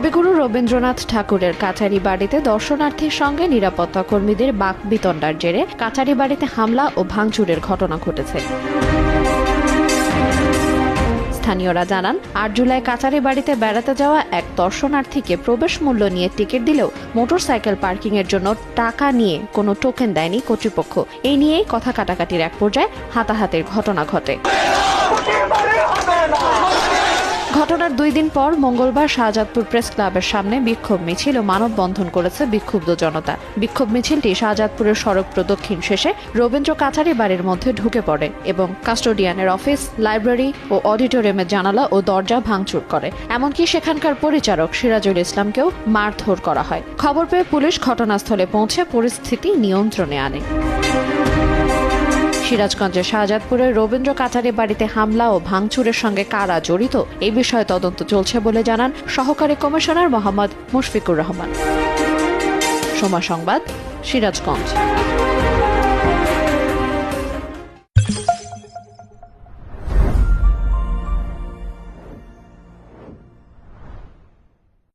কবিগুরু রবীন্দ্রনাথ ঠাকুরের কাছারি বাড়িতে দর্শনার্থীর সঙ্গে নিরাপত্তা কর্মীদের বাকবিতণ্ডার জেরে কাছারি বাড়িতে হামলা ও ভাঙচুরের ঘটনা ঘটেছে। স্থানীয়রা জানান, ৮ জুলাই কাছারি বাড়িতে বেড়াতে যাওয়া এক দর্শনার্থীকে প্রবেশ মূল্য নিয়ে টিকিট দিলেও মোটরসাইকেল পার্কিং এর জন্য টাকা নিয়ে কোনো টোকেন দেয়নি কর্তৃপক্ষ। এই নিয়েই কথা কাটাকাটির এক পর্যায়ে হাতাহাতির ঘটনা ঘটে। ঘটনার ২ দিন পর মঙ্গলবার শাহজাদপুর প্রেস ক্লাবের সামনে বিক্ষোভ মিছিল ও মানববন্ধন করেছে বিক্ষুব্ধ জনতা। বিক্ষোভ মিছিলটি শাহজাদপুরের সড়ক প্রদক্ষিণ শেষে রবীন্দ্র কাছারি বাড়ির মধ্যে ঢুকে পড়ে এবং কাস্টোডিয়ানের অফিস, লাইব্রেরি ও অডিটোরিয়ামের জানালা ও দরজা ভাঙচুর করে। এমনকি সেখানকার পরিচারক সিরাজুল ইসলামকেও মারধর করা হয়। খবর পেয়ে পুলিশ ঘটনাস্থলে পৌঁছে পরিস্থিতি নিয়ন্ত্রণে আনে। সিরাজগঞ্জের শাহজাদপুরের রবীন্দ্র কাছারি বাড়িতে হামলা ও ভাঙচুরের সঙ্গে কারা জড়িত এই বিষয়ে তদন্ত চলছে বলে জানান সহকারী কমিশনার মোহাম্মদ মুশফিকুর রহমান। সময় সংবাদ, সিরাজগঞ্জ।